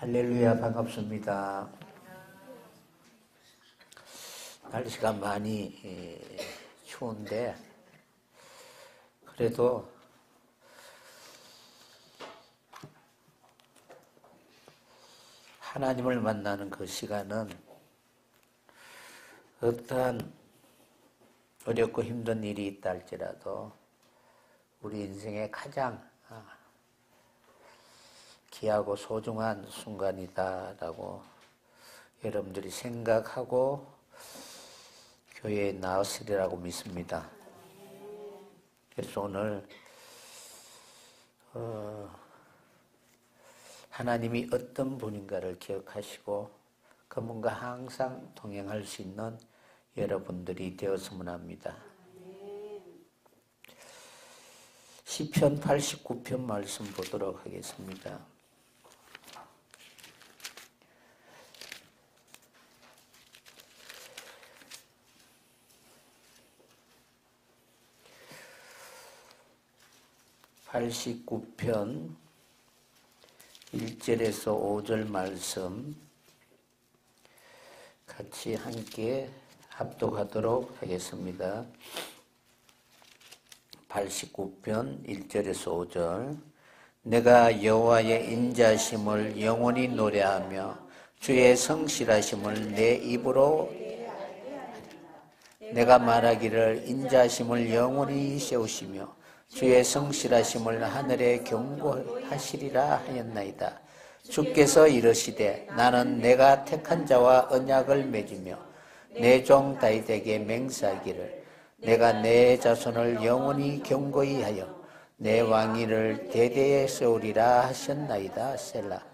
할렐루야, 반갑습니다. 날씨가 많이 추운데 그래도 하나님을 만나는 그 시간은 어떠한 어렵고 힘든 일이 있다 할지라도 우리 인생의 가장 귀하고 소중한 순간이다라고 여러분들이 생각하고 교회에 나왔으리라고 믿습니다. 그래서 오늘 하나님이 어떤 분인가를 기억하시고 그분과 항상 동행할 수 있는 여러분들이 되었으면 합니다. 시편 89편 말씀 보도록 하겠습니다. (89편) 1절에서 5절 말씀 같이 함께 합독하도록 하겠습니다. 89편 1절에서 5절. 내가 여호와의 인자심을 영원히 노래하며 주의 성실하심을 내 입으로 내가 말하기를 인자심을 영원히 세우시며 주의 성실하심을 하늘에 경고하시리라 하였나이다. 주께서 이르시되 나는 내가 택한 자와 언약을 맺으며 내 종 다윗에게 맹세하기를 내가 내 자손을 영원히 경고히 하여 내 왕위를 대대에 세우리라 하셨나이다. 셀라.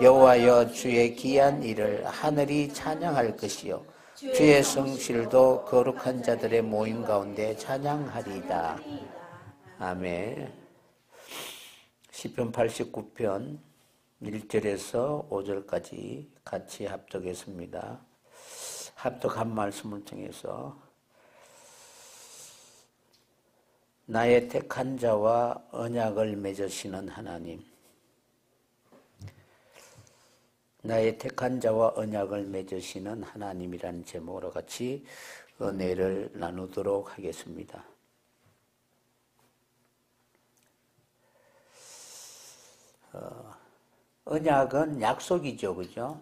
여호와여 주의 귀한 일을 하늘이 찬양할 것이요 주의 성실도 거룩한 자들의 모임 가운데 찬양하리이다. 아멘. 시편 89편 1절에서 5절까지 같이 합독했습니다. 합독한 말씀을 통해서 나의 택한 자와 언약을 맺으시는 하나님, 나의 택한 자와 언약을 맺으시는 하나님이라는 제목으로 같이 은혜를 나누도록 하겠습니다. 언약은 약속이죠, 그죠?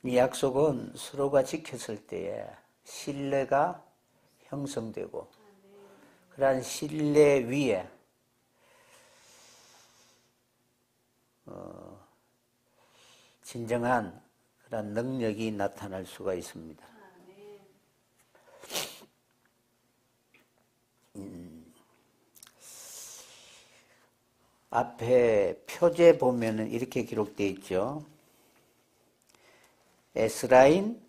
이 약속은 서로가 지켰을 때에 신뢰가 형성되고 그러한 신뢰 위에 진정한 그런 능력이 나타날 수가 있습니다. 앞에 표제 보면은 이렇게 기록되어 있죠. 에스라인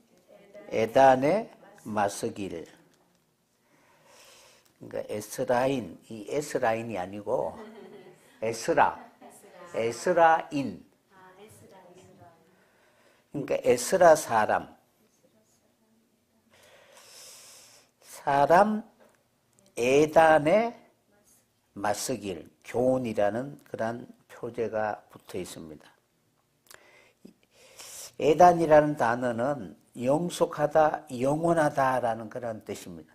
에단의 마스길. 그러니까 에스라인, 이 에스라인이 아니고 에스라인. 그러니까 에스라 사람 에단의 맞서길, 교훈이라는 그런 표제가 붙어 있습니다. 에단이라는 단어는 영속하다, 영원하다라는 그런 뜻입니다.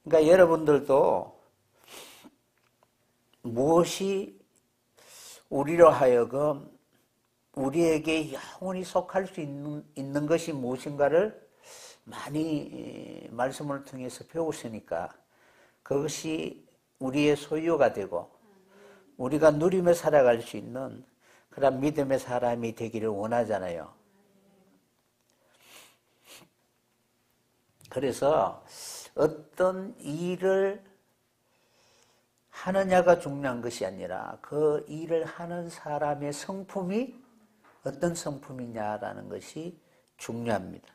그러니까 여러분들도 무엇이 우리로 하여금 우리에게 영원히 속할 수 있는 것이 무엇인가를 많이 말씀을 통해서 배웠으니까 그것이 우리의 소유가 되고 우리가 누리며 살아갈 수 있는 그런 믿음의 사람이 되기를 원하잖아요. 그래서 어떤 일을 하느냐가 중요한 것이 아니라 그 일을 하는 사람의 성품이 어떤 성품이냐라는 것이 중요합니다.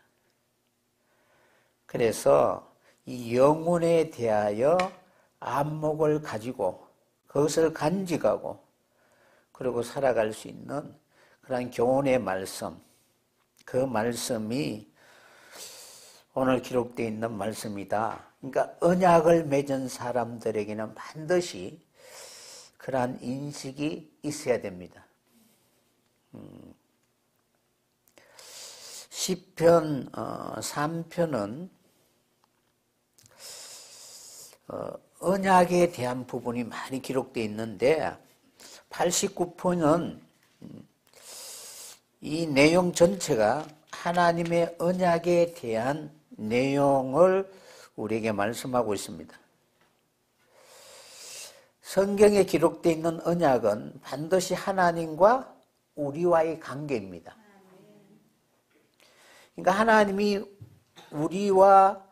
그래서 이 영혼에 대하여 안목을 가지고 그것을 간직하고 그리고 살아갈 수 있는 그런 교훈의 말씀, 그 말씀이 오늘 기록되어 있는 말씀이다. 그러니까 언약을 맺은 사람들에게는 반드시 그러한 인식이 있어야 됩니다. 시편 3편은 언약에 대한 부분이 많이 기록되어 있는데 89편은 이 내용 전체가 하나님의 언약에 대한 내용을 우리에게 말씀하고 있습니다. 성경에 기록되어 있는 언약은 반드시 하나님과 우리와의 관계입니다. 그러니까 하나님이 우리와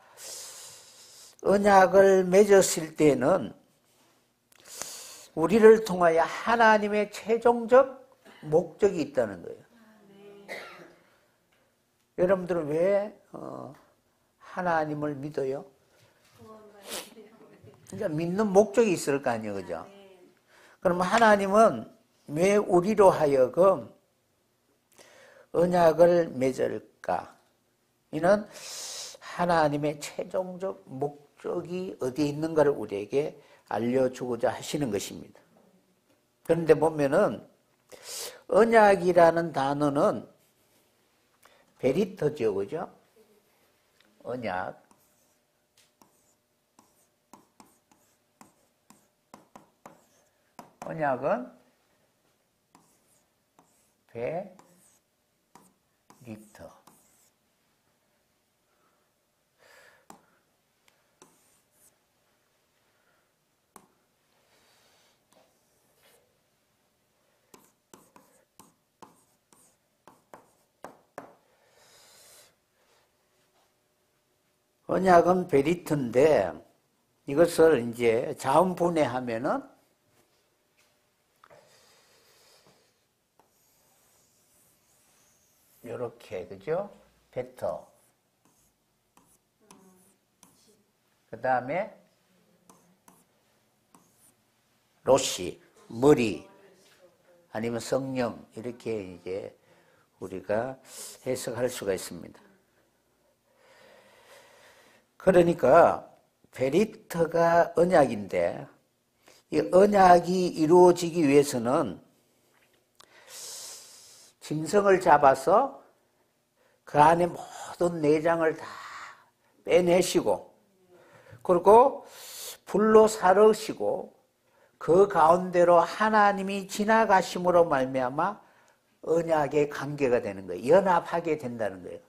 언약을 맺었을 때는 우리를 통하여 하나님의 최종적 목적이 있다는 거예요. 여러분들은 왜 하나님을 믿어요? 그러니까 믿는 목적이 있을 거 아니에요, 그죠? 그러면 하나님은 왜 우리로 하여금 언약을 맺을까? 이는 하나님의 최종적 목적이 어디에 있는가를 우리에게 알려주고자 하시는 것입니다. 그런데 보면은 언약이라는 단어는 베리터죠, 그죠? 언약. 언약은 베리터. 언약은 베리터인데 이것을 이제 자원분해하면은 이렇게, 그죠? 베터. 그 다음에 로시, 머리, 아니면 성령, 이렇게 이제 우리가 해석할 수가 있습니다. 그러니까 베리터가 언약인데 이 언약이 이루어지기 위해서는 짐승을 잡아서 그 안에 모든 내장을 다 빼내시고 그리고 불로 사르시고 그 가운데로 하나님이 지나가심으로 말미암아 언약의 관계가 되는 거예요. 연합하게 된다는 거예요.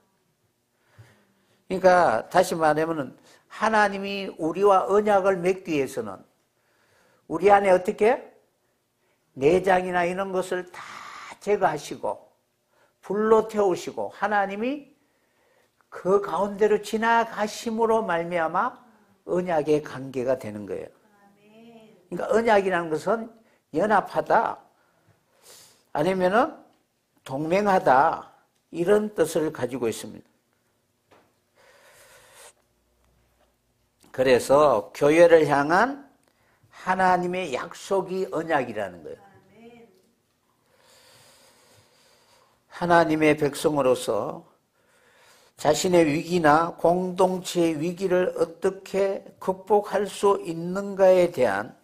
그러니까 다시 말하면 하나님이 우리와 언약을 맺기 위해서는 우리 안에 어떻게 내장이나 이런 것을 다 제거하시고 불로 태우시고 하나님이 그 가운데로 지나가심으로 말미암아 언약의 관계가 되는 거예요. 그러니까 언약이라는 것은 연합하다 아니면은 동맹하다 이런 뜻을 가지고 있습니다. 그래서 교회를 향한 하나님의 약속이 언약이라는 거예요. 하나님의 백성으로서 자신의 위기나 공동체의 위기를 어떻게 극복할 수 있는가에 대한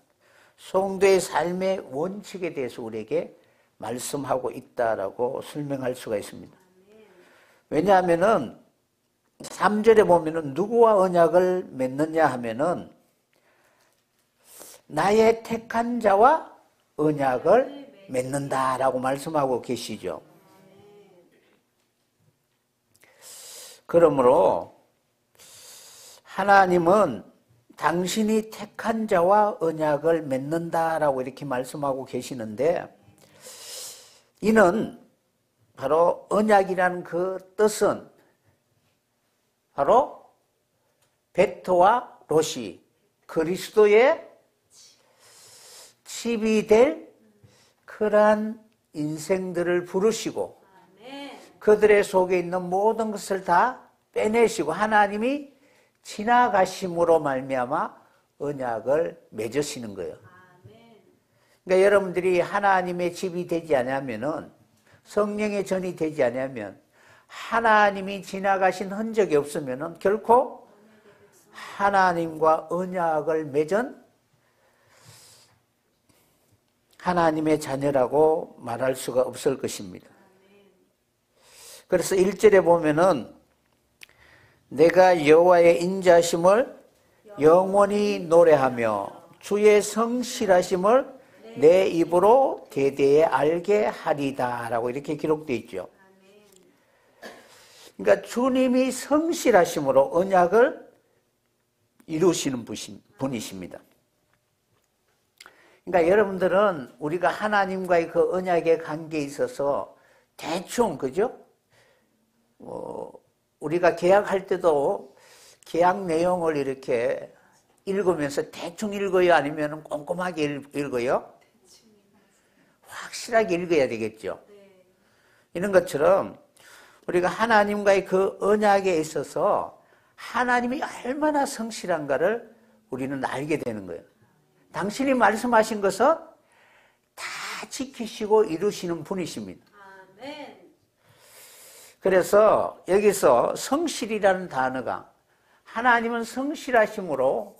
성도의 삶의 원칙에 대해서 우리에게 말씀하고 있다라고 설명할 수가 있습니다. 왜냐하면은 3절에 보면은 누구와 언약을 맺느냐 하면은 나의 택한 자와 언약을 맺는다라고 말씀하고 계시죠. 그러므로 하나님은 당신이 택한 자와 언약을 맺는다라고 이렇게 말씀하고 계시는데 이는 바로 언약이라는 그 뜻은 바로 베토와 로시 그리스도의 칩이 될 그러한 인생들을 부르시고 그들의 속에 있는 모든 것을 다 빼내시고 하나님이 지나가심으로 말미암아 언약을 맺으시는 거예요. 그러니까 여러분들이 하나님의 집이 되지 않으면은 성령의 전이 되지 않으면 하나님이 지나가신 흔적이 없으면은 결코 하나님과 언약을 맺은 하나님의 자녀라고 말할 수가 없을 것입니다. 그래서 1절에 보면은 내가 여호와의 인자심을 영원히 노래하며 주의 성실하심을 내 입으로 대대에 알게 하리다 라고 이렇게 기록되어 있죠. 그러니까 주님이 성실하심으로 언약을 이루시는 분이십니다. 그러니까 여러분들은 우리가 하나님과의 그 언약의 관계에 있어서 대충, 그죠? 우리가 계약할 때도 계약 내용을 이렇게 읽으면서 대충 읽어요? 아니면 꼼꼼하게 읽어요? 확실하게 읽어야 되겠죠. 이런 것처럼 우리가 하나님과의 그 언약에 있어서 하나님이 얼마나 성실한가를 우리는 알게 되는 거예요. 당신이 말씀하신 것을 다 지키시고 이루시는 분이십니다. 그래서 여기서 성실이라는 단어가 하나님은 성실하심으로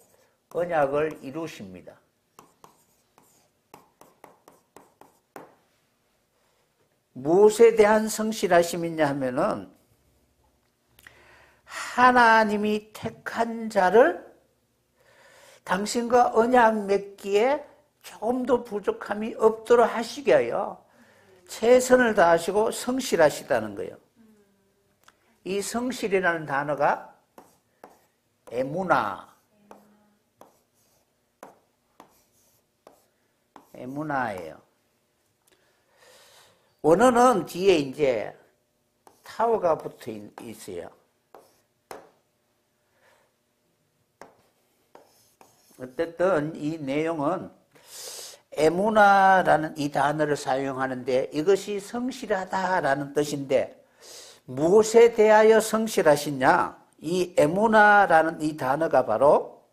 언약을 이루십니다. 무엇에 대한 성실하심이냐 하면은 하나님이 택한 자를 당신과 언약 맺기에 조금도 부족함이 없도록 하시게 하여 최선을 다하시고 성실하시다는 거예요. 이 성실이라는 단어가 에무나예요. 원어는 뒤에 이제 타워가 붙어 있어요. 어쨌든 이 내용은 에무나라는 이 단어를 사용하는데 이것이 성실하다라는 뜻인데 무엇에 대하여 성실하시냐? 이 에무나라는 이 단어가 바로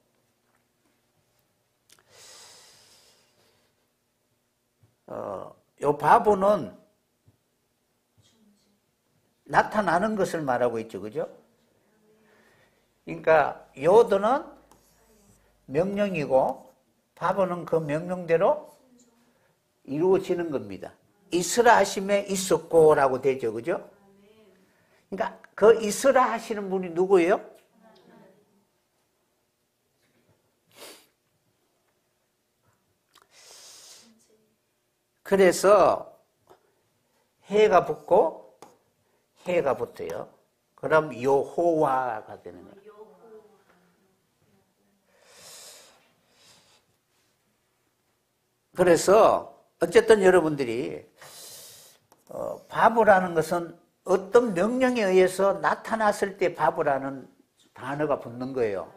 요 바보는 나타나는 것을 말하고 있죠. 그죠? 그러니까 요도는 명령이고 바보는 그 명령대로 이루어지는 겁니다. 있으라 하심에 있었고 라고 되죠. 그죠? 그러니까 그 있으라 하시는 분이 누구예요? 그래서 해가 붙고 해가 붙어요. 그럼 여호와가 되는 거예요. 그래서 어쨌든 여러분들이 바보라는 것은 어떤 명령에 의해서 나타났을 때 바보라는 단어가 붙는 거예요.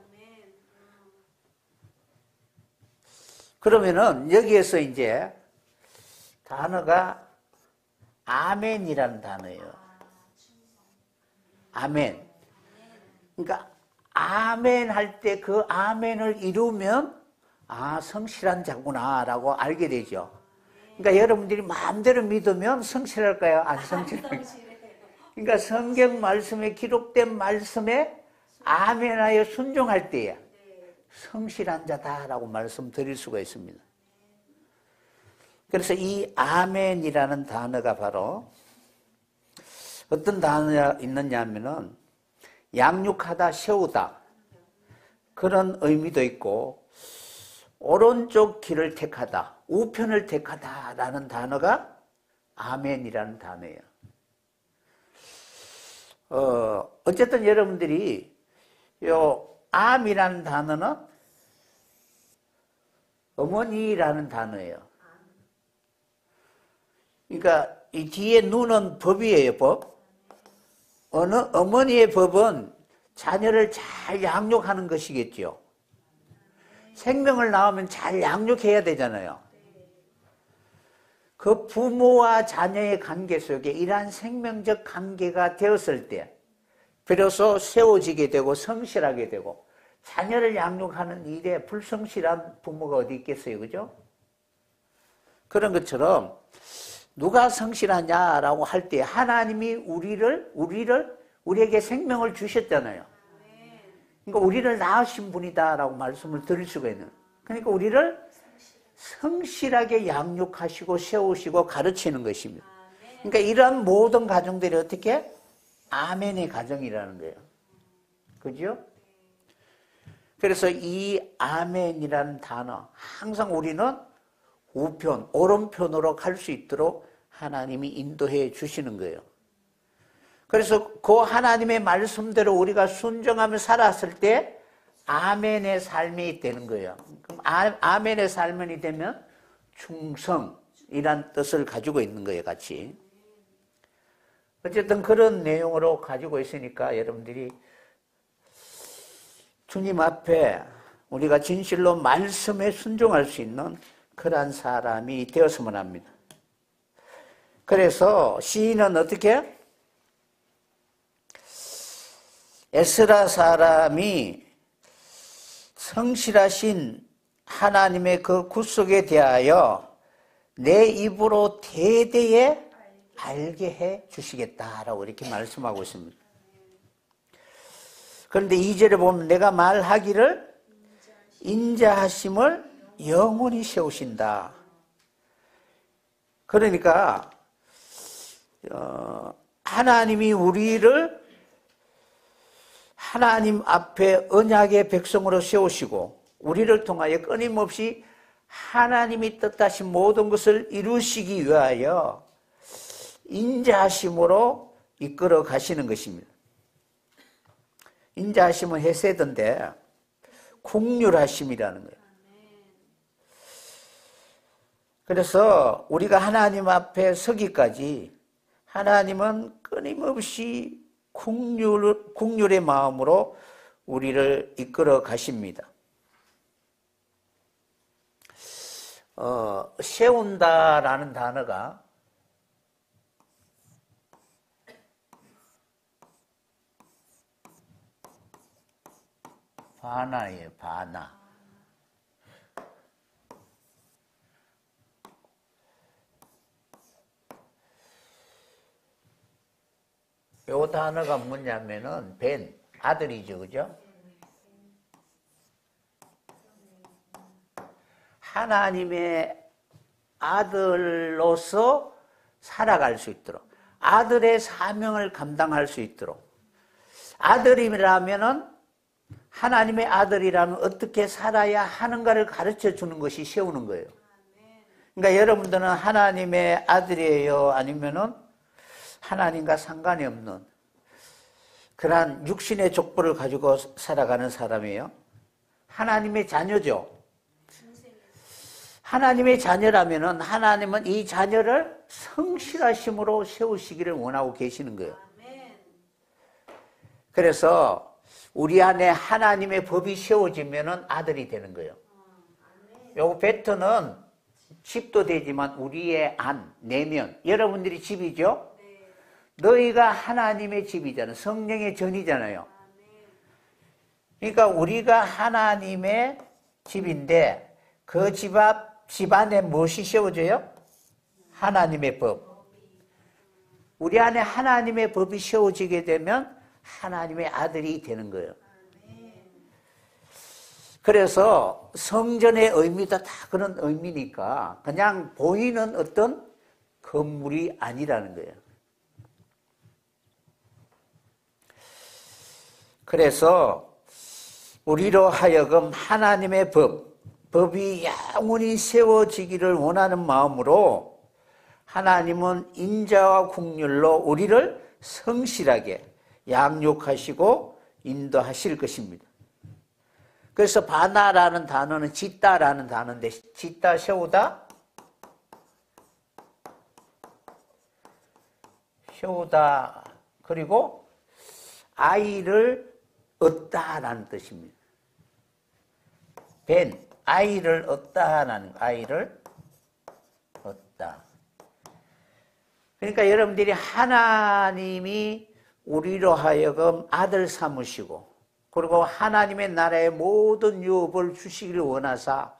그러면은 여기에서 이제 단어가 아멘이라는 단어예요. 아멘. 그러니까 아멘 할 때 그 아멘을 이루면 아, 성실한 자구나 라고 알게 되죠. 그러니까 여러분들이 마음대로 믿으면 성실할까요? 안 성실할까요? 그러니까 성경 말씀에 기록된 말씀에 아멘하여 순종할 때에 성실한 자다라고 말씀드릴 수가 있습니다. 그래서 이 아멘이라는 단어가 바로 어떤 단어가 있느냐 하면은 양육하다, 세우다 그런 의미도 있고 오른쪽 길을 택하다, 우편을 택하다라는 단어가 아멘이라는 단어예요. 어쨌든 여러분들이 요 암이라는 단어는 어머니라는 단어예요. 그러니까 이 뒤에 누는 법이에요, 법. 어머니의 법은 자녀를 잘 양육하는 것이겠죠. 생명을 낳으면 잘 양육해야 되잖아요. 그 부모와 자녀의 관계 속에 이러한 생명적 관계가 되었을 때 비로소 세워지게 되고 성실하게 되고 자녀를 양육하는 일에 불성실한 부모가 어디 있겠어요, 그죠? 그런 것처럼 누가 성실하냐라고 할 때 하나님이 우리에게 생명을 주셨잖아요. 그러니까 우리를 낳으신 분이다라고 말씀을 드릴 수가 있는. 그러니까 우리를 성실하게 양육하시고 세우시고 가르치는 것입니다. 그러니까 이러한 모든 가정들이 어떻게? 아멘의 가정이라는 거예요. 그죠? 그래서 이 아멘이라는 단어, 항상 우리는 우편, 오른편으로 갈 수 있도록 하나님이 인도해 주시는 거예요. 그래서 그 하나님의 말씀대로 우리가 순종하며 살았을 때 아멘의 삶이 되는 거예요. 그럼 아멘의 삶이 되면 충성이란 뜻을 가지고 있는 거예요, 같이. 어쨌든 그런 내용으로 가지고 있으니까 여러분들이 주님 앞에 우리가 진실로 말씀에 순종할 수 있는 그러한 사람이 되었으면 합니다. 그래서 시인은 어떻게? 에스라 사람이 성실하신 하나님의 그 구속에 대하여 내 입으로 대대에 알게 해 주시겠다라고 이렇게 말씀하고 있습니다. 그런데 2절에 보면 내가 말하기를 인자하심을 영원히 세우신다. 그러니까 하나님이 우리를 하나님 앞에 언약의 백성으로 세우시고 우리를 통하여 끊임없이 하나님이 뜻하신 모든 것을 이루시기 위하여 인자하심으로 이끌어 가시는 것입니다. 인자하심은 헤세드인데 긍휼하심이라는 거예요. 그래서 우리가 하나님 앞에 서기까지 하나님은 끊임없이 긍휼의 마음으로 우리를 이끌어 가십니다. 세운다라는 단어가 바나예요, 바나. 요 단어가 뭐냐면은 벤, 아들이죠, 그죠? 하나님의 아들로서 살아갈 수 있도록, 아들의 사명을 감당할 수 있도록, 아들이라면은 하나님의 아들이라면 어떻게 살아야 하는가를 가르쳐 주는 것이 세우는 거예요. 그러니까 여러분들은 하나님의 아들이에요? 아니면은 하나님과 상관이 없는 그러한 육신의 족보를 가지고 살아가는 사람이에요? 하나님의 자녀죠. 하나님의 자녀라면은 하나님은 이 자녀를 성실하심으로 세우시기를 원하고 계시는 거예요. 그래서 우리 안에 하나님의 법이 세워지면은 아들이 되는 거예요. 요 베트는 집도 되지만 우리의 안, 내면, 여러분들이 집이죠? 너희가 하나님의 집이잖아요. 성령의 전이잖아요. 그러니까 우리가 하나님의 집인데 그 집 안에 무엇이 세워져요? 하나님의 법. 우리 안에 하나님의 법이 세워지게 되면 하나님의 아들이 되는 거예요. 그래서 성전의 의미도 다 그런 의미니까 그냥 보이는 어떤 건물이 아니라는 거예요. 그래서 우리로 하여금 하나님의 법이 영원히 세워지기를 원하는 마음으로 하나님은 인자와 긍휼로 우리를 성실하게 양육하시고 인도하실 것입니다. 그래서 바나라는 단어는 짓다라는 단어인데 짓다, 세우다, 세우다, 그리고 아이를 얻다라는 뜻입니다. 벤, 아이를 얻다라는 아이를 얻다. 그러니까 여러분들이 하나님이 우리로 하여금 아들 삼으시고 그리고 하나님의 나라의 모든 유업을 주시기를 원하사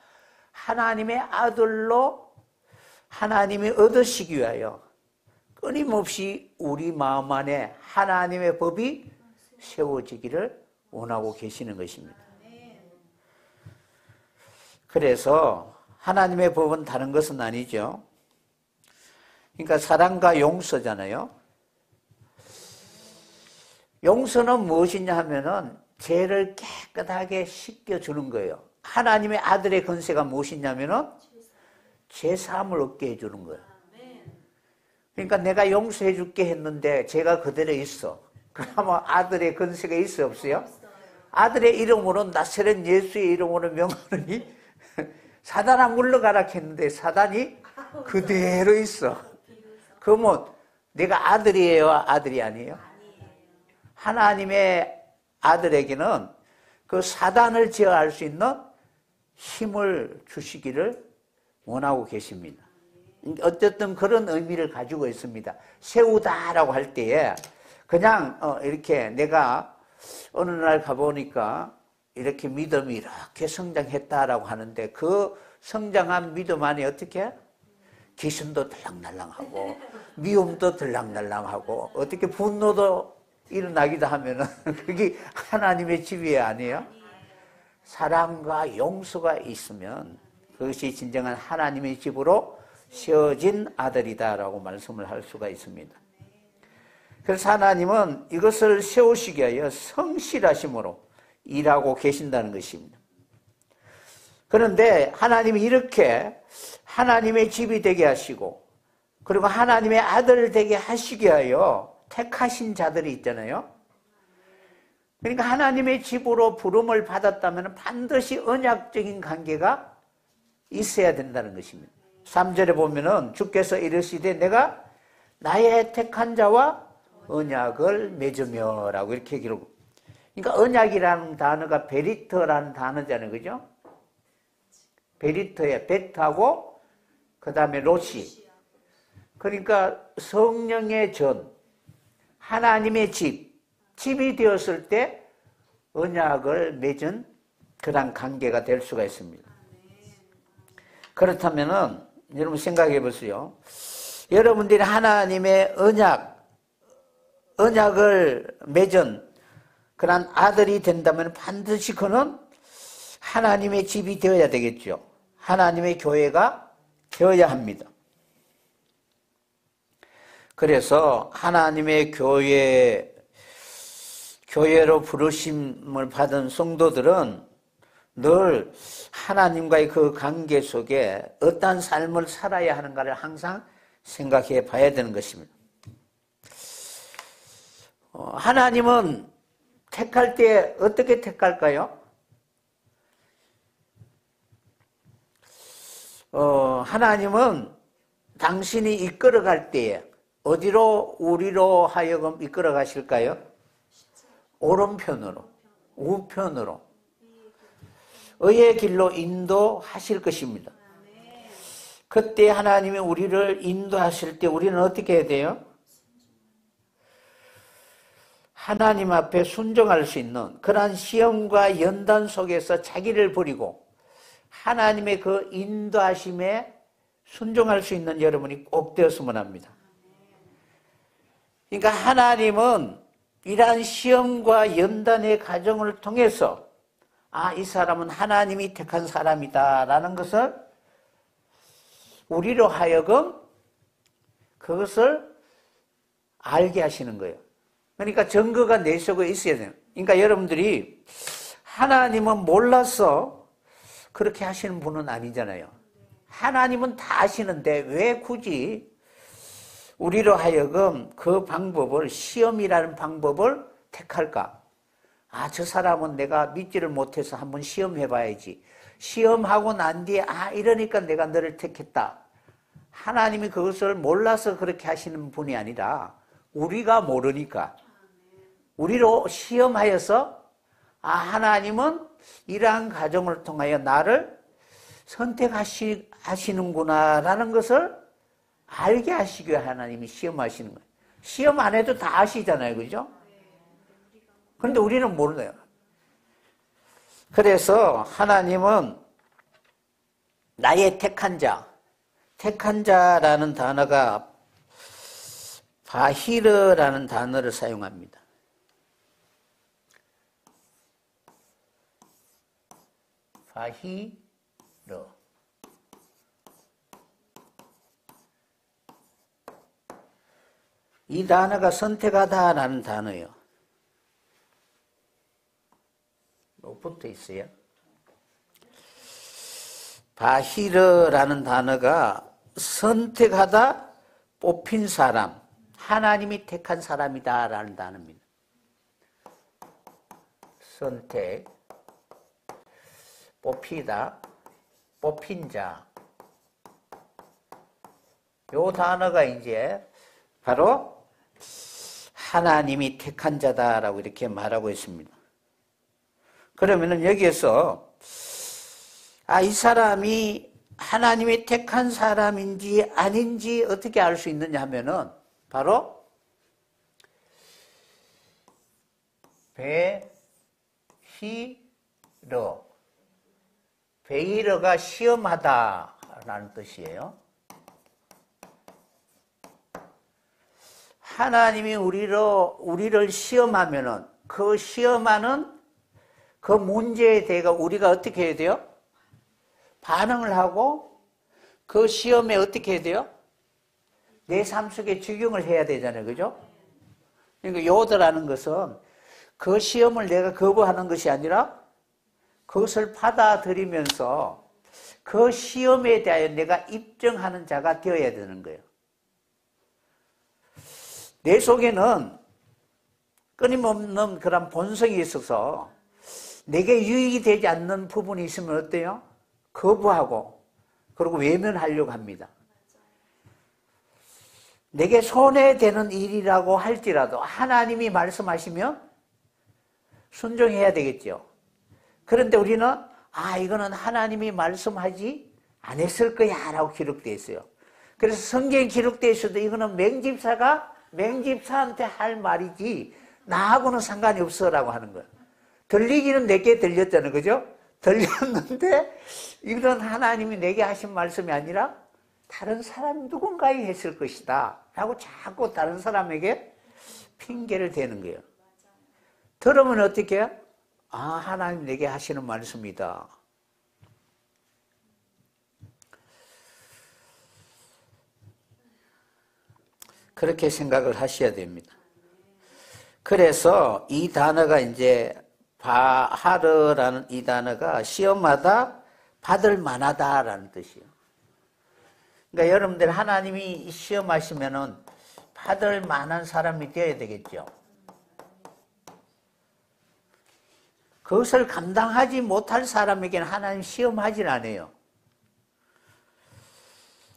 하나님의 아들로 하나님이 얻으시기 위하여 끊임없이 우리 마음 안에 하나님의 법이 세워지기를 원하고 계시는 것입니다. 그래서 하나님의 법은 다른 것은 아니죠. 그러니까 사랑과 용서잖아요. 용서는 무엇이냐 하면은 죄를 깨끗하게 씻겨주는 거예요. 하나님의 아들의 권세가 무엇이냐면은 죄사함을 얻게 해주는 거예요. 그러니까 내가 용서해 줄게 했는데 죄가 그대로 있어. 그러면 아들의 권세가 있어 없어요? 아들의 이름으로 나사렛 예수의 이름으로 명하노니 사단아 물러가라 했는데 사단이 그대로 있어. 그러면 내가 아들이에요? 아들이 아니에요? 하나님의 아들에게는 그 사단을 제어할 수 있는 힘을 주시기를 원하고 계십니다. 어쨌든 그런 의미를 가지고 있습니다. 세우다라고 할 때에 그냥 이렇게 내가 어느 날 가보니까 이렇게 믿음이 이렇게 성장했다라고 하는데 그 성장한 믿음 안에 어떻게? 귀신도 들락날락하고 미움도 들락날락하고 어떻게 분노도 일어나기도 하면은 그게 하나님의 집이 아니에요? 사랑과 용서가 있으면 그것이 진정한 하나님의 집으로 세워진 아들이다라고 말씀을 할 수가 있습니다. 그래서 하나님은 이것을 세우시기 위하여 성실하심으로 일하고 계신다는 것입니다. 그런데 하나님이 이렇게 하나님의 집이 되게 하시고 그리고 하나님의 아들 되게 하시기 위하여 택하신 자들이 있잖아요. 그러니까 하나님의 집으로 부름을 받았다면 반드시 언약적인 관계가 있어야 된다는 것입니다. 3절에 보면은 주께서 이르시되 내가 나의 택한 자와 언약을 맺으며 라고 이렇게 기록. 그러니까 언약이라는 단어가 베리터라는 단어잖아요. 그죠? 베리터에 베트하고 그 다음에 로시. 그러니까 성령의 전, 하나님의 집이 되었을 때 언약을 맺은 그런 관계가 될 수가 있습니다. 그렇다면은 여러분 생각해 보세요. 여러분들이 하나님의 언약을 맺은 그런 아들이 된다면 반드시 그는 하나님의 집이 되어야 되겠죠. 하나님의 교회가 되어야 합니다. 그래서 하나님의 교회로 부르심을 받은 성도들은 늘 하나님과의 그 관계 속에 어떤 삶을 살아야 하는가를 항상 생각해 봐야 되는 것입니다. 하나님은 택할 때 어떻게 택할까요? 하나님은 당신이 이끌어갈 때에 어디로 우리로 하여금 이끌어 가실까요? 오른편으로, 우편으로 의의 길로 인도하실 것입니다. 그때 하나님이 우리를 인도하실 때 우리는 어떻게 해야 돼요? 하나님 앞에 순종할 수 있는 그러한 시험과 연단 속에서 자기를 버리고 하나님의 그 인도하심에 순종할 수 있는 여러분이 꼭 되었으면 합니다. 그러니까 하나님은 이러한 시험과 연단의 과정을 통해서 이 사람은 하나님이 택한 사람이다 라는 것을 우리로 하여금 그것을 알게 하시는 거예요. 그러니까 증거가 내 속에 있어야 돼요. 그러니까 여러분들이 하나님은 몰라서 그렇게 하시는 분은 아니잖아요. 하나님은 다 아시는데 왜 굳이 우리로 하여금 그 방법을, 시험이라는 방법을 택할까? 저 사람은 내가 믿지를 못해서 한번 시험해봐야지. 시험하고 난 뒤에 이러니까 내가 너를 택했다. 하나님이 그것을 몰라서 그렇게 하시는 분이 아니라 우리가 모르니까 우리로 시험하여서 하나님은 이러한 과정을 통하여 나를 선택하시는구나 라는 것을 알게 하시기 위해 하나님이 시험하시는 거예요. 시험 안 해도 다 아시잖아요. 그죠? 그런데 우리는 모르네요. 그래서 하나님은 나의 택한 자라는 단어가 바히르라는 단어를 사용합니다. 바히르. 이 단어가 선택하다라는 단어예요. 뭐 붙어 있어요? 바히르라는 단어가 선택하다, 뽑힌 사람, 하나님이 택한 사람이다라는 단어입니다. 선택, 뽑히다, 뽑힌 자. 요 단어가 이제 바로 하나님이 택한 자다라고 이렇게 말하고 있습니다. 그러면은 여기에서 이 사람이 하나님이 택한 사람인지 아닌지 어떻게 알 수 있느냐 하면은 바로 베히러. 베히러가 시험하다라는 뜻이에요. 하나님이 우리를 시험하면은 그 시험하는 그 문제에 대해 우리가 어떻게 해야 돼요? 반응을 하고 그 시험에 어떻게 해야 돼요? 내 삶 속에 적용을 해야 되잖아요. 그죠? 그러니까 요도라는 것은 그 시험을 내가 거부하는 것이 아니라 그것을 받아들이면서 그 시험에 대하여 내가 입증하는 자가 되어야 되는 거예요. 내 속에는 끊임없는 그런 본성이 있어서 내게 유익이 되지 않는 부분이 있으면 어때요? 거부하고 그리고 외면하려고 합니다. 내게 손해되는 일이라고 할지라도 하나님이 말씀하시면 순종해야 되겠죠. 그런데 우리는 이거는 하나님이 말씀하지 않았을 거야 라고 기록되어 있어요. 그래서 성경에 기록되어 있어도 이거는 맹집사한테 할 말이지 나하고는 상관이 없어 라고 하는 거예요. 들리기는 내게 들렸잖아요. 그죠? 들렸는데 이건 하나님이 내게 하신 말씀이 아니라 다른 사람 누군가에 했을 것이다 라고 자꾸 다른 사람에게 핑계를 대는 거예요. 들으면 어떻게 해요? 하나님 내게 하시는 말씀이다. 그렇게 생각을 하셔야 됩니다. 그래서 이 단어가 이제 바하르라는 이 단어가 시험하다, 받을 만하다라는 뜻이에요. 그러니까 여러분들 하나님이 시험하시면은 받을 만한 사람이 되어야 되겠죠. 그것을 감당하지 못할 사람에게는 하나님 시험하진 않아요.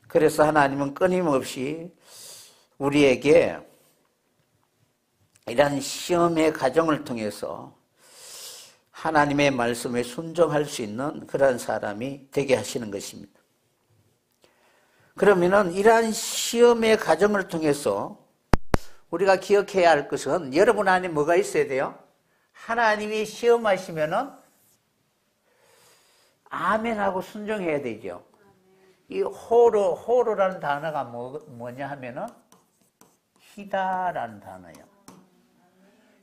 그래서 하나님은 끊임없이 우리에게 이런 시험의 과정을 통해서 하나님의 말씀에 순종할 수 있는 그런 사람이 되게 하시는 것입니다. 그러면은 이러한 시험의 과정을 통해서 우리가 기억해야 할 것은 여러분 안에 뭐가 있어야 돼요? 하나님이 시험하시면은 아멘하고 순종해야 되죠. 이 호르라는 단어가 뭐냐 하면은 희다라는 단어예요.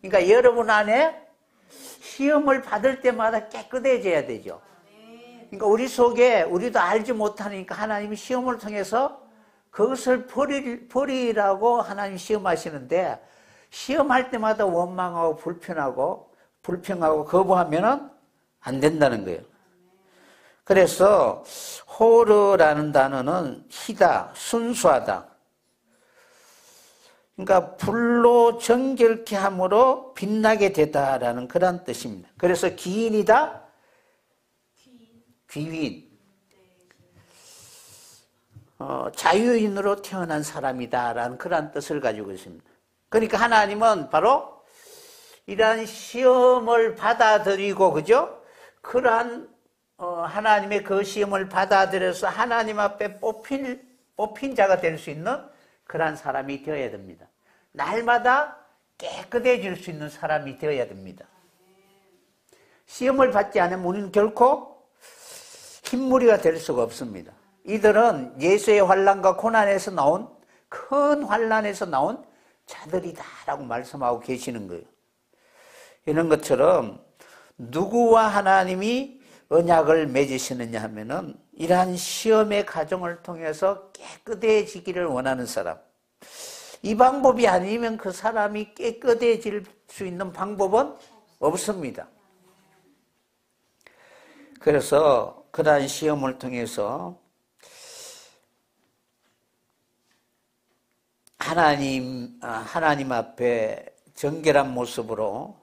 그러니까 여러분 안에 시험을 받을 때마다 깨끗해져야 되죠. 그러니까 우리 속에 우리도 알지 못하니까 하나님이 시험을 통해서 그것을 버리라고 하나님 시험하시는데 시험할 때마다 원망하고 불평하고 거부하면은 안 된다는 거예요. 그래서 호르라는 단어는 희다, 순수하다. 그러니까 불로 정결케 함으로 빛나게 되다라는 그런 뜻입니다. 그래서 기인이다, 귀인. 자유인으로 태어난 사람이다라는 그런 뜻을 가지고 있습니다. 그러니까 하나님은 바로 이러한 시험을 받아들이고, 그죠? 그러한 하나님의 그 시험을 받아들여서 하나님 앞에 뽑힌 자가 될 수 있는 그러한 사람이 되어야 됩니다. 날마다 깨끗해질 수 있는 사람이 되어야 됩니다. 시험을 받지 않으면 우리는 결코 흰무리가 될 수가 없습니다. 이들은 예수의 환난과 고난에서 나온 큰 환난에서 나온 자들이다라고 말씀하고 계시는 거예요. 이런 것처럼 누구와 하나님이 언약을 맺으시느냐 하면은 이러한 시험의 과정을 통해서 깨끗해지기를 원하는 사람, 이 방법이 아니면 그 사람이 깨끗해질 수 있는 방법은 없습니다. 그래서 그러한 시험을 통해서 하나님 앞에 정결한 모습으로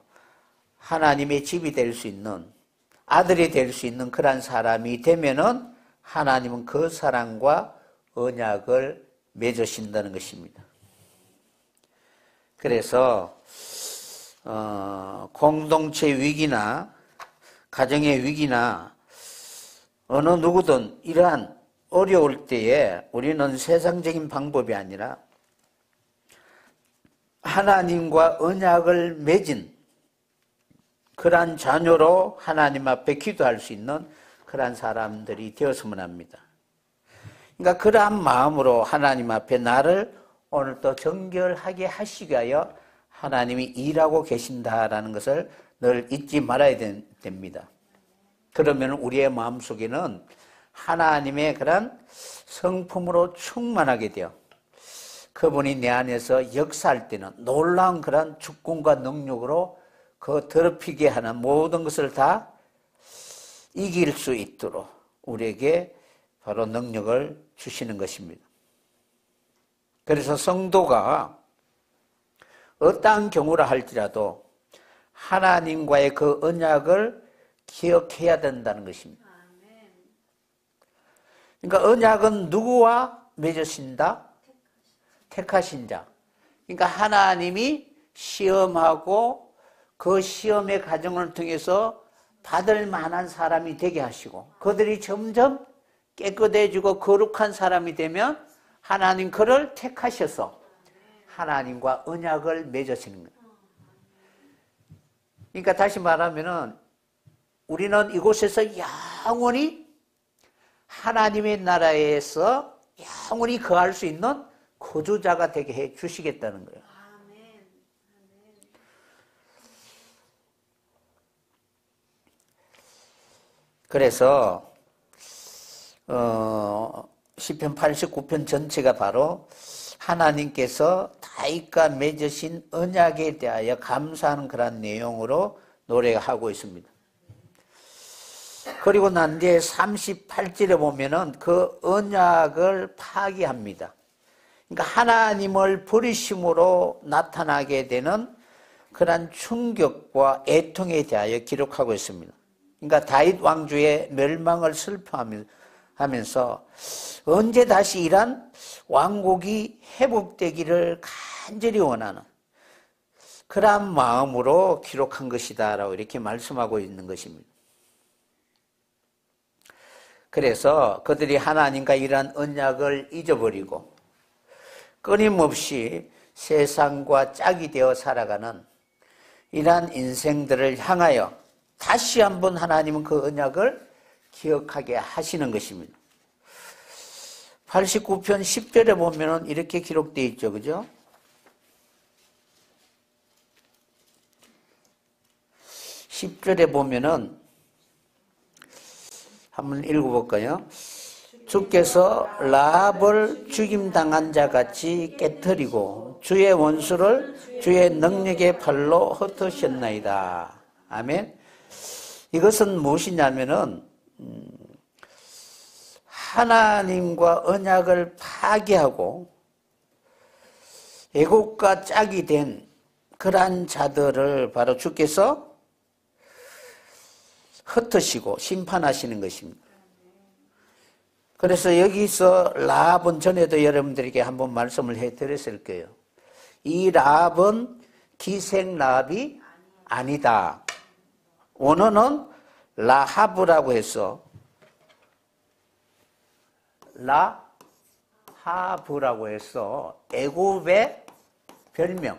하나님의 집이 될 수 있는, 아들이 될 수 있는 그런 사람이 되면은 하나님은 그 사람과 언약을 맺으신다는 것입니다. 그래서 공동체 위기나 가정의 위기나 어느 누구든 이러한 어려울 때에 우리는 세상적인 방법이 아니라 하나님과 언약을 맺은 그러한 자녀로 하나님 앞에 기도할 수 있는 그러한 사람들이 되었으면 합니다. 그러니까 그러한 마음으로 하나님 앞에 나를 오늘도 정결하게 하시기 위하여 하나님이 일하고 계신다라는 것을 늘 잊지 말아야 됩니다. 그러면 우리의 마음속에는 하나님의 그런 성품으로 충만하게 되어 그분이 내 안에서 역사할 때는 놀라운 그런 주권과 능력으로 그 더럽히게 하는 모든 것을 다 이길 수 있도록 우리에게 바로 능력을 주시는 것입니다. 그래서 성도가 어떠한 경우라 할지라도 하나님과의 그 언약을 기억해야 된다는 것입니다. 그러니까 언약은 누구와 맺으신다? 택하신 자. 그러니까 하나님이 시험하고 그 시험의 과정을 통해서 받을 만한 사람이 되게 하시고 그들이 점점 깨끗해지고 거룩한 사람이 되면 하나님 그를 택하셔서 하나님과 언약을 맺으시는 거예요. 그러니까 다시 말하면은 우리는 이곳에서 영원히 하나님의 나라에서 영원히 거할 수 있는 거주자가 되게 해 주시겠다는 거예요. 그래서 시편 89편 전체가 바로 하나님께서 다윗과 맺으신 언약에 대하여 감사하는 그런 내용으로 노래하고 있습니다. 그리고 난 뒤에 38절에 보면은 그 언약을 파기합니다. 그러니까 하나님을 버리심으로 나타나게 되는 그런 충격과 애통에 대하여 기록하고 있습니다. 그러니까 다윗 왕조의 멸망을 슬퍼하면서 언제 다시 이란 왕국이 회복되기를 간절히 원하는 그러한 마음으로 기록한 것이다라고 이렇게 말씀하고 있는 것입니다. 그래서 그들이 하나님과 이러한 언약을 잊어버리고 끊임없이 세상과 짝이 되어 살아가는 이러한 인생들을 향하여 다시 한번 하나님은 그 언약을 기억하게 하시는 것입니다. 89편 10절에 보면은 이렇게 기록되어 있죠. 그죠? 10절에 보면은 한번 읽어볼까요? 주께서 라합을 죽임당한 자같이 깨뜨리고 주의 원수를 주의 능력의 팔로 흩으셨나이다. 아멘. 이것은 무엇이냐면은 하나님과 언약을 파괴하고 애국과 짝이 된 그러한 자들을 바로 주께서 흩으시고 심판하시는 것입니다. 그래서 여기서 라합은 전에도 여러분들에게 한번 말씀을 해드렸을 거예요. 이 라합은 기생 라합이 아니다. 원어는 라하브라고 해서 라하브라고 해서 애굽의 별명이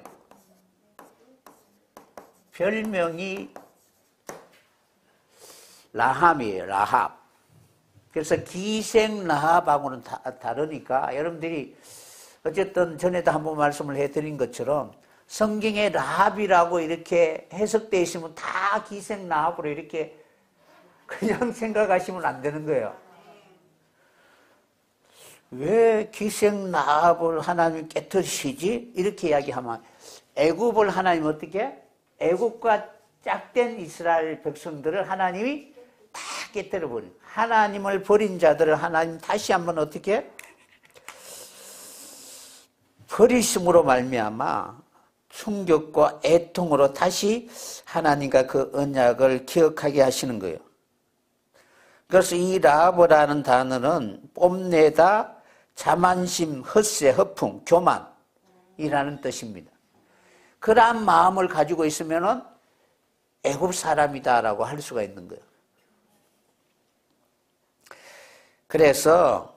라함이에요. 라합. 그래서 기생 라합하고는 다르니까 여러분들이 어쨌든 전에도 한번 말씀을 해드린 것처럼 성경에 라합이라고 이렇게 해석되어 있으면 다 기생 라합으로 이렇게 그냥 생각하시면 안 되는 거예요. 왜 기생 라합을 하나님이 깨뜨리시지? 이렇게 이야기하면 애굽을 하나님 어떻게? 애굽과 짝된 이스라엘 백성들을 하나님이 다 깨뜨려버린, 하나님을 버린 자들을 하나님 다시 한번 어떻게? 버리심으로 말미암아 충격과 애통으로 다시 하나님과 그 언약을 기억하게 하시는 거예요. 그래서 이 라합이라는 단어는 뽐내다, 자만심, 헛새, 허풍, 교만이라는 뜻입니다. 그러한 마음을 가지고 있으면은 애굽 사람이다라고 할 수가 있는 거예요. 그래서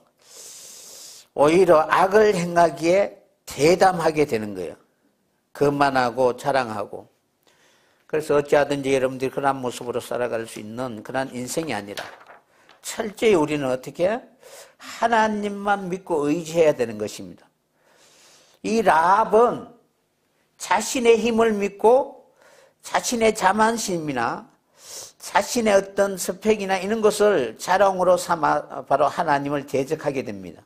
오히려 악을 행하기에 대담하게 되는 거예요. 거만하고 자랑하고. 그래서 어찌하든지 여러분들이 그런 모습으로 살아갈 수 있는 그런 인생이 아니라 철저히 우리는 어떻게? 하나님만 믿고 의지해야 되는 것입니다. 이 라합은 자신의 힘을 믿고 자신의 자만심이나 자신의 어떤 스펙이나 이런 것을 자랑으로 삼아 바로 하나님을 대적하게 됩니다.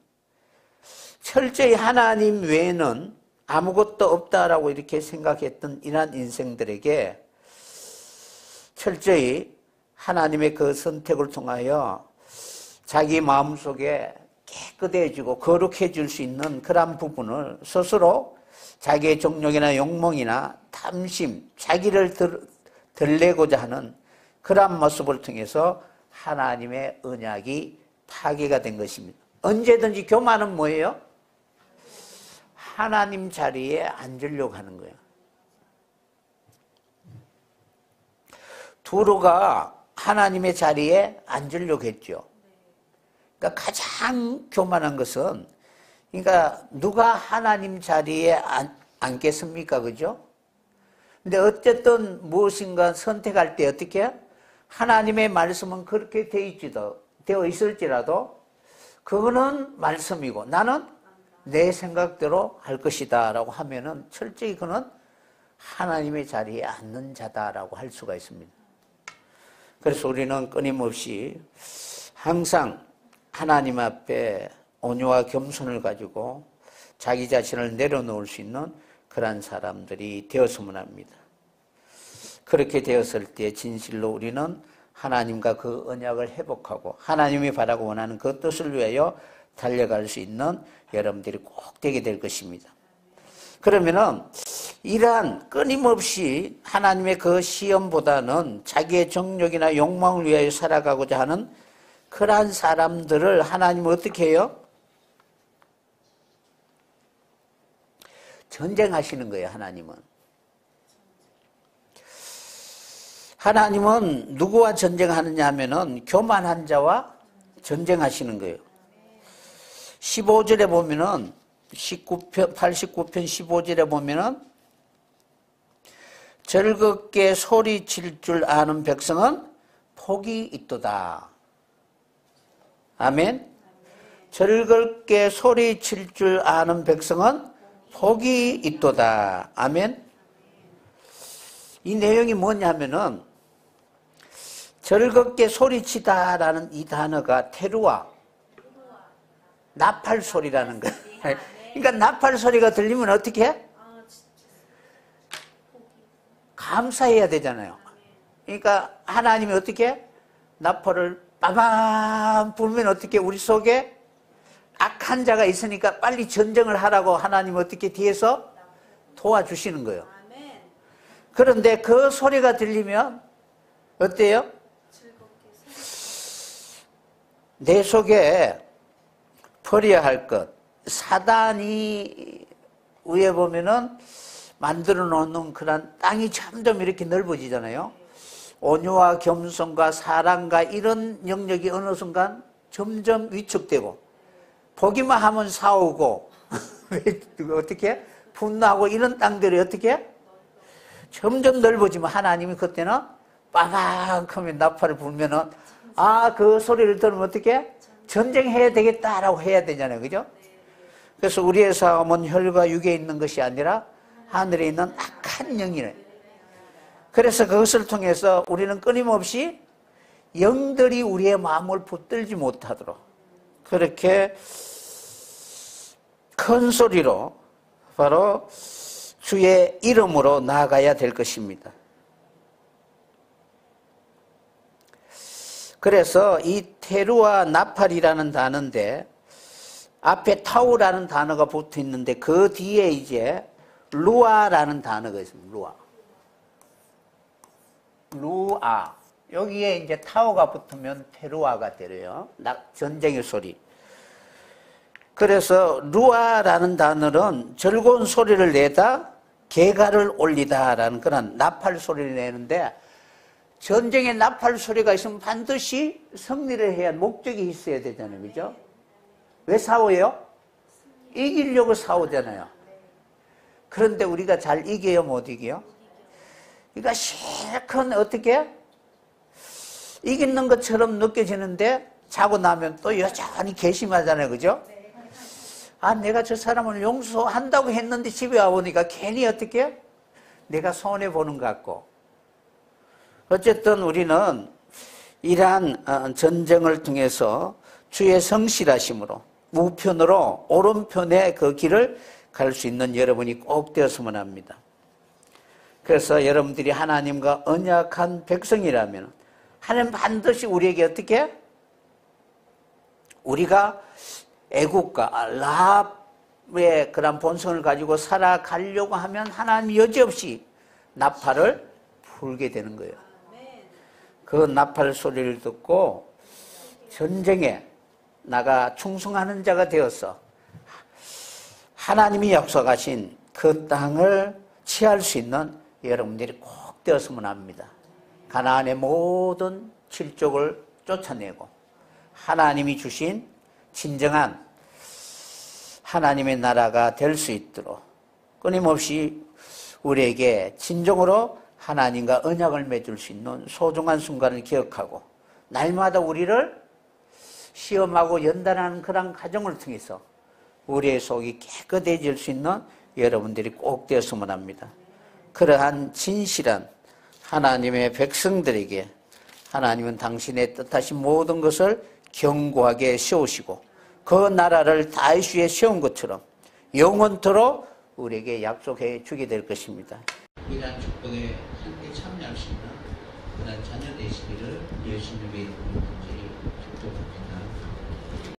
철저히 하나님 외에는 아무것도 없다라고 이렇게 생각했던 이러한 인생들에게 철저히 하나님의 그 선택을 통하여 자기 마음속에 깨끗해지고 거룩해질 수 있는 그런 부분을 스스로 자기의 정욕이나 욕망이나 탐심, 자기를 들내고자 하는 그런 모습을 통해서 하나님의 언약이 파괴가 된 것입니다. 언제든지 교만은 뭐예요? 하나님 자리에 앉으려고 하는 거예요. 두루가 하나님의 자리에 앉으려고 했죠. 그러니까 가장 교만한 것은, 그러니까 누가 하나님 자리에 앉겠습니까? 그죠? 근데 어쨌든 무엇인가 선택할 때 어떻게? 하나님의 말씀은 그렇게 되어 있을지라도 그거는 말씀이고 나는 내 생각대로 할 것이다 라고 하면은 철저히 그는 하나님의 자리에 앉는 자다라고 할 수가 있습니다. 그래서 우리는 끊임없이 항상 하나님 앞에 온유와 겸손을 가지고 자기 자신을 내려놓을 수 있는 그런 사람들이 되었으면 합니다. 그렇게 되었을 때 진실로 우리는 하나님과 그 언약을 회복하고 하나님이 바라고 원하는 그 뜻을 위하여 달려갈 수 있는 여러분들이 꼭 되게 될 것입니다. 그러면은 이러한 끊임없이 하나님의 그 시험보다는 자기의 정욕이나 욕망을 위하여 살아가고자 하는 그러한 사람들을 하나님은 어떻게 해요? 전쟁하시는 거예요. 하나님은 누구와 전쟁하느냐 하면은 교만한 자와 전쟁하시는 거예요. 15절에 보면은 89편 15절에 보면은 즐겁게 소리칠 줄 아는 백성은 복이 있도다. 아멘. 즐겁게 소리칠 줄 아는 백성은 복이 있도다. 아멘. 이 내용이 뭐냐면은 즐겁게 소리치다라는 이 단어가 테루아, 나팔 소리라는 거예요. 그러니까 나팔 소리가 들리면 어떻게 해? 감사해야 되잖아요. 그러니까 하나님이 어떻게 해? 나팔을 빠밤 불면 어떻게 우리 속에 악한 자가 있으니까 빨리 전쟁을 하라고 하나님 어떻게 뒤에서 도와주시는 거예요. 그런데 그 소리가 들리면 어때요? 내 속에 버려야 할 것, 사단이 위에 보면은 만들어 놓는 그런 땅이 점점 이렇게 넓어지잖아요. 온유와 겸손과 사랑과 이런 영역이 어느 순간 점점 위축되고 보기만 하면 싸우고 어떻게 분노하고 이런 땅들이 어떻게 점점 넓어지면 하나님이 그때는 빠박하면 나팔을 불면은 그 소리를 들으면 어떻게 전쟁해야 되겠다라고 해야 되잖아요. 그죠? 그래서 우리의 싸움은 혈과 육에 있는 것이 아니라 하늘에 있는 악한 영이래. 그래서 그것을 통해서 우리는 끊임없이 영들이 우리의 마음을 붙들지 못하도록 그렇게 큰 소리로 바로 주의 이름으로 나아가야 될 것입니다. 그래서 이 테루아 나팔이라는 단어인데 앞에 타우라는 단어가 붙어 있는데 그 뒤에 이제 루아라는 단어가 있습니다. 루아. 여기에 이제 타우가 붙으면 테루아가 되려요. 전쟁의 소리. 그래서 루아라는 단어는 즐거운 소리를 내다 개가를 올리다라는 그런 나팔 소리를 내는데 전쟁에 나팔 소리가 있으면 반드시 승리를 해야 목적이 있어야 되잖아요. 그죠? 왜 싸워요? 이기려고 싸우잖아요. 그런데 우리가 잘 이겨요? 못 이겨요? 그러니까 실컷 어떻게? 이기는 것처럼 느껴지는데 자고 나면 또 여전히 괘씸하잖아요. 그죠? 내가 저 사람을 용서한다고 했는데 집에 와보니까 괜히 어떻게? 내가 손해보는 것 같고. 어쨌든 우리는 이러한 전쟁을 통해서 주의 성실하심으로 우편으로 오른편의 그 길을 갈 수 있는 여러분이 꼭 되었으면 합니다. 그래서 여러분들이 하나님과 언약한 백성이라면 하나님 반드시 우리에게 어떻게? 우리가 애국과 라합의 그런 본성을 가지고 살아가려고 하면 하나님 여지없이 나팔을 불게 되는 거예요. 그 나팔 소리를 듣고 전쟁에 나가 충성하는 자가 되어서 하나님이 약속하신 그 땅을 취할 수 있는 여러분들이 꼭 되었으면 합니다. 가나안의 모든 질족을 쫓아내고 하나님이 주신 진정한 하나님의 나라가 될 수 있도록 끊임없이 우리에게 진정으로 하나님과 언약을 맺을 수 있는 소중한 순간을 기억하고 날마다 우리를 시험하고 연단하는 그런 과정을 통해서 우리의 속이 깨끗해질 수 있는 여러분들이 꼭 되었으면 합니다. 그러한 진실한 하나님의 백성들에게 하나님은 당신의 뜻하신 모든 것을 견고하게 세우시고 그 나라를 다윗 위에 세운 것처럼 영원토록 우리에게 약속해 주게 될 것입니다. 이러한 축복에 함께 참여할 수 있는 그런 자녀 되시기를 예수님의 이름으로